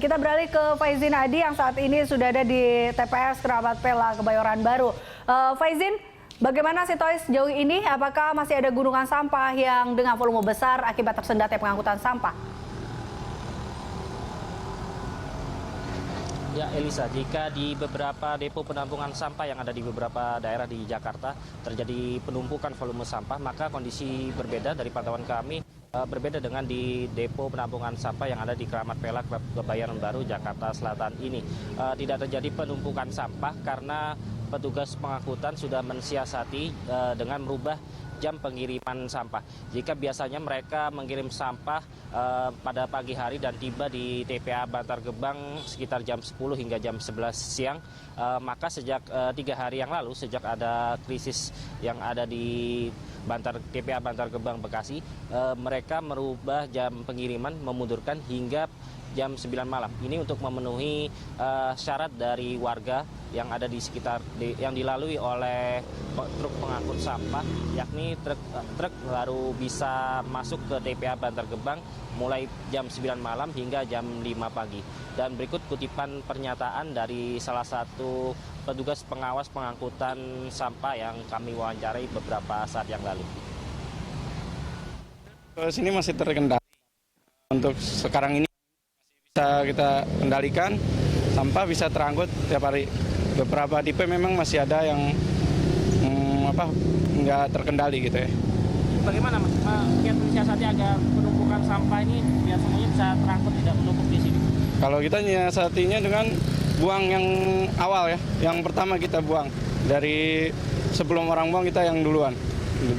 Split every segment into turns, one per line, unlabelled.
Dan kita beralih ke Faizin Adi yang saat ini sudah ada di TPS Keramat Pela, Kebayoran Baru. Faizin, bagaimana situasi sejauh ini? Apakah masih ada gunungan sampah yang dengan volume besar akibat tersendatnya pengangkutan sampah?
Ya, Elisa, jika di beberapa depo penampungan sampah yang ada di beberapa daerah di Jakarta terjadi penumpukan volume sampah, maka kondisi berbeda dari pantauan kami, berbeda dengan di depo penampungan sampah yang ada di Keramat Pela, Kebayoran Baru, Jakarta Selatan ini. Tidak terjadi penumpukan sampah karena petugas pengangkutan sudah mensiasati dengan merubah jam pengiriman sampah. Jika biasanya mereka mengirim sampah pada pagi hari dan tiba di TPA Bantar Gebang sekitar jam 10 hingga jam 11 siang, maka sejak 3 hari yang lalu, sejak ada krisis yang ada di TPA Bantar Gebang Bekasi, mereka merubah jam pengiriman, memundurkan hingga jam 9 malam. Ini untuk memenuhi syarat dari warga yang ada di sekitar yang dilalui oleh truk pengangkut sampah, yakni truk baru bisa masuk ke TPA Bantar Gebang mulai jam 9 malam hingga jam 5 pagi. Dan berikut kutipan pernyataan dari salah satu petugas pengawas pengangkutan sampah yang kami wawancarai beberapa saat yang lalu.
Sini masih terkendali. Untuk sekarang ini bisa kita kendalikan, sampah bisa terangkut tiap hari. Beberapa tipe memang masih ada yang nggak terkendali gitu ya.
Bagaimana Mas? Kiat mensiasati agar penumpukan sampah ini biar semuanya bisa terangkut, tidak menumpuk di sini?
Kalau kita nyiasatinya dengan buang yang awal ya, yang pertama kita buang. Dari sebelum orang buang kita yang duluan.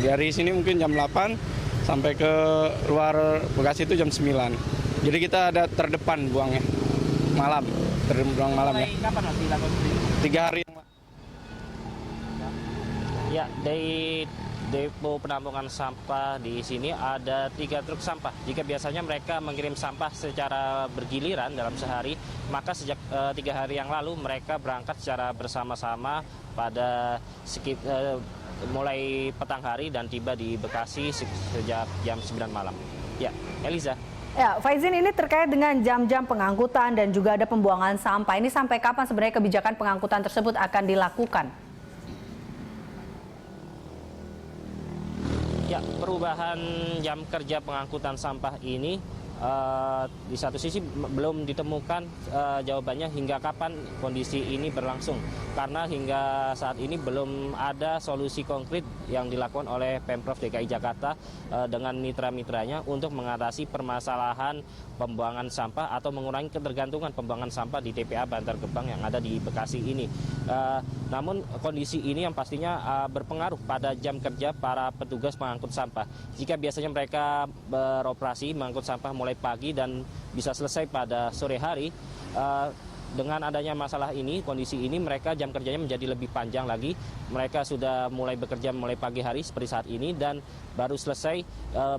Dari sini mungkin jam 8 sampai ke luar Bekasi itu jam 9. Jadi kita ada terdepan buangnya, malam, terbuang malam ya.
Kapan Mas dilakukan?
3 hari yang lalu.
Ya, dari depo penampungan sampah di sini ada 3 truk sampah. Jika biasanya mereka mengirim sampah secara bergiliran dalam sehari, maka sejak 3 hari yang lalu mereka berangkat secara bersama-sama pada mulai petang hari dan tiba di Bekasi sejak jam 9 malam. Ya, Eliza.
Ya, Faizin, ini terkait dengan jam-jam pengangkutan dan juga ada pembuangan sampah. Ini sampai kapan sebenarnya kebijakan pengangkutan tersebut akan dilakukan?
Ya, perubahan jam kerja pengangkutan sampah ini di satu sisi belum ditemukan jawabannya hingga kapan kondisi ini berlangsung. Karena hingga saat ini belum ada solusi konkret yang dilakukan oleh Pemprov DKI Jakarta dengan mitra-mitranya untuk mengatasi permasalahan pembuangan sampah atau mengurangi ketergantungan pembuangan sampah di TPA Bantar Gebang yang ada di Bekasi ini. Namun kondisi ini yang pastinya berpengaruh pada jam kerja para petugas pengangkut sampah. Jika biasanya mereka beroperasi mengangkut sampah mulai pagi dan bisa selesai pada sore hari, dengan adanya masalah ini, kondisi ini, mereka jam kerjanya menjadi lebih panjang lagi. Mereka sudah mulai bekerja mulai pagi hari seperti saat ini dan baru selesai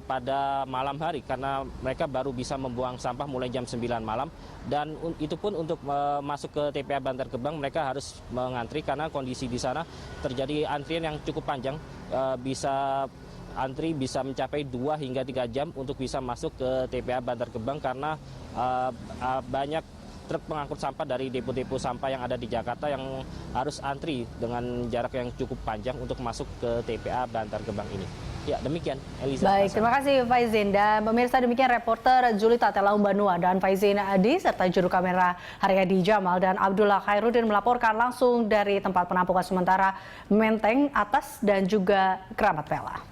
pada malam hari karena mereka baru bisa membuang sampah mulai jam 9 malam. Dan itu pun untuk masuk ke TPA Bantar Gebang mereka harus mengantri karena kondisi di sana terjadi antrian yang cukup panjang, antri bisa mencapai 2 hingga 3 jam untuk bisa masuk ke TPA Bantar Gebang karena banyak truk pengangkut sampah dari depo-depo sampah yang ada di Jakarta yang harus antri dengan jarak yang cukup panjang untuk masuk ke TPA Bantar Gebang ini. Ya, demikian Eliza.
Baik, terima kasih Faizin. Dan pemirsa, demikian reporter Julita Telaumbanua dan Faizin Adi serta juru kamera Haryadi Jamal dan Abdullah Khairuddin melaporkan langsung dari tempat penampungan sementara Menteng Atas dan juga Keramat Pela.